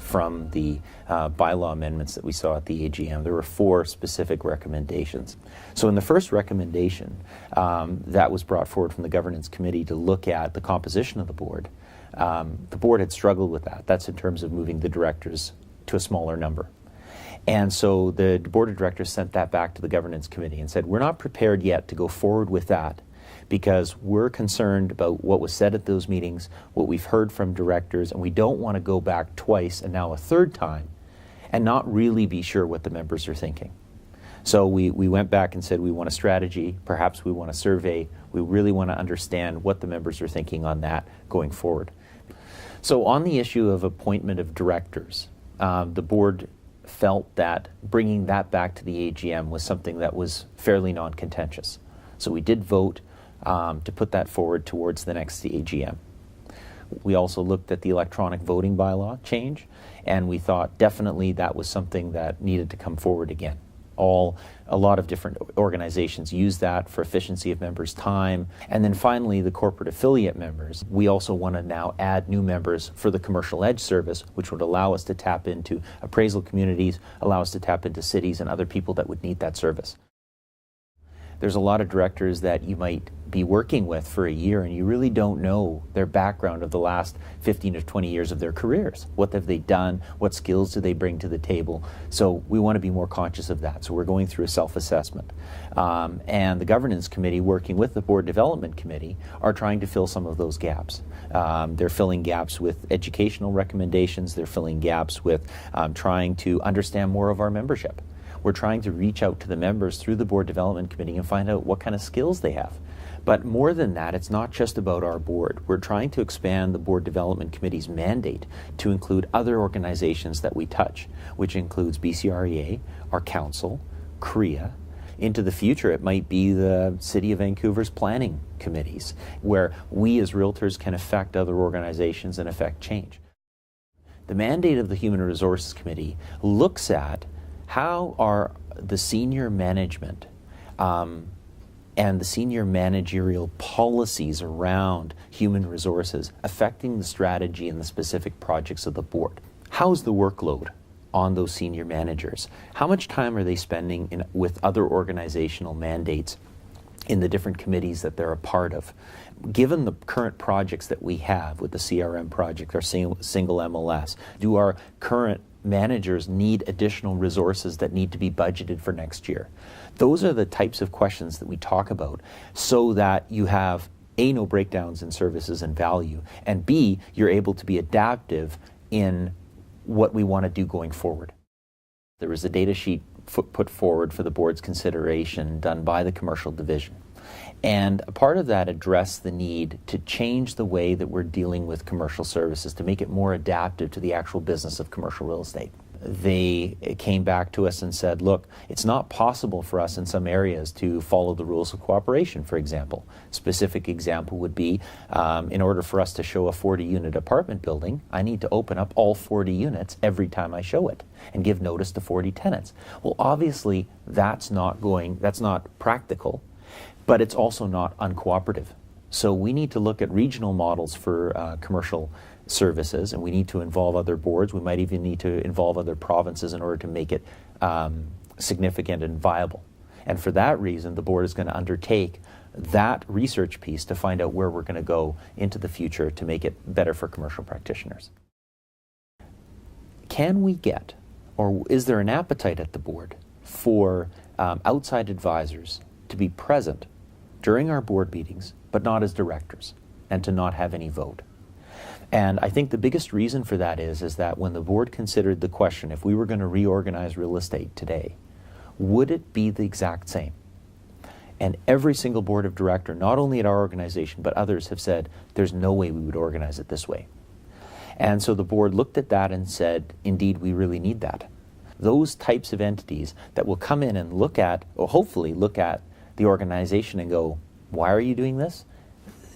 from the bylaw amendments that we saw at the AGM. There were 4 specific recommendations. So in the first recommendation that was brought forward from the Governance Committee to look at the composition of the board had struggled with that. That's in terms of moving the directors to a smaller number. And so the board of directors sent that back to the Governance Committee and said, we're not prepared yet to go forward with that because we're concerned about what was said at those meetings, what we've heard from directors, and we don't want to go back twice and now a third time and not really be sure what the members are thinking. So we went back and said we want a strategy, perhaps we want a survey, we really want to understand what the members are thinking on that going forward. So on the issue of appointment of directors, the board felt that bringing that back to the AGM was something that was fairly non-contentious. So we did vote to put that forward towards the next AGM. We also looked at the electronic voting bylaw change, and we thought definitely that was something that needed to come forward again. A lot of different organizations use that for efficiency of members' time. And then finally, the corporate affiliate members. We also want to now add new members for the commercial edge service, which would allow us to tap into appraisal communities, allow us to tap into cities and other people that would need that service. There's a lot of directors that you might be working with for a year and you really don't know their background of the last 15 to 20 years of their careers. What have they done? What skills do they bring to the table? So we want to be more conscious of that. So we're going through a self-assessment. And the Governance Committee, working with the Board Development Committee, are trying to fill some of those gaps. They're filling gaps with educational recommendations. They're filling gaps with trying to understand more of our membership. We're trying to reach out to the members through the Board Development Committee and find out what kind of skills they have. But more than that, it's not just about our board. We're trying to expand the Board Development Committee's mandate to include other organizations that we touch, which includes BCREA, our council, CREA. Into the future, it might be the City of Vancouver's planning committees, where we as realtors can affect other organizations and affect change. The mandate of the Human Resources Committee looks at how are the senior management and the senior managerial policies around human resources affecting the strategy and the specific projects of the board? How's the workload on those senior managers? How much time are they spending with other organizational mandates in the different committees that they're a part of? Given the current projects that we have with the CRM project, our single MLS, do our current managers need additional resources that need to be budgeted for next year? Those are the types of questions that we talk about so that you have A, no breakdowns in services and value, and B, you're able to be adaptive in what we want to do going forward. There was a data sheet put forward for the board's consideration done by the commercial division. And a part of that addressed the need to change the way that we're dealing with commercial services to make it more adaptive to the actual business of commercial real estate. They came back to us and said, look, it's not possible for us in some areas to follow the rules of cooperation, for example. Specific example would be, in order for us to show a 40-unit apartment building, I need to open up all 40 units every time I show it and give notice to 40 tenants. Well, obviously, that's not practical, but it's also not uncooperative. So we need to look at regional models for commercial services, and we need to involve other boards. We might even need to involve other provinces in order to make it significant and viable. And for that reason, the board is going to undertake that research piece to find out where we're going to go into the future to make it better for commercial practitioners. Can we get, or is there an appetite at the board for outside advisors to be present during our board meetings, but not as directors, and to not have any vote? And I think the biggest reason for that is that when the board considered the question, if we were going to reorganize real estate today, would it be the exact same? And every single board of director, not only at our organization, but others have said, there's no way we would organize it this way. And so the board looked at that and said, indeed, we really need that. Those types of entities that will come in and look at, or hopefully look at the organization and go, why are you doing this?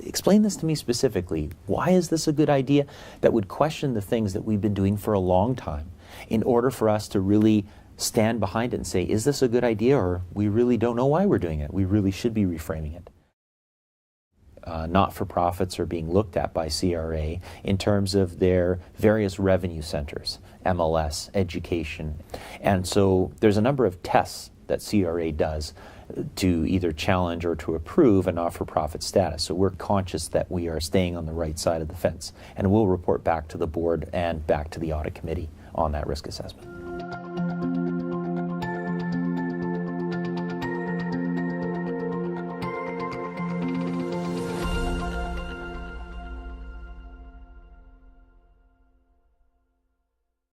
Explain this to me specifically. Why is this a good idea? That would question the things that we've been doing for a long time in order for us to really stand behind it and say, is this a good idea, or we really don't know why we're doing it. We really should be reframing it. not-for-profits are being looked at by CRA in terms of their various revenue centers, MLS, education. And so there's a number of tests that CRA does to either challenge or to approve a not-for-profit status. So we're conscious that we are staying on the right side of the fence, and we'll report back to the board and back to the audit committee on that risk assessment.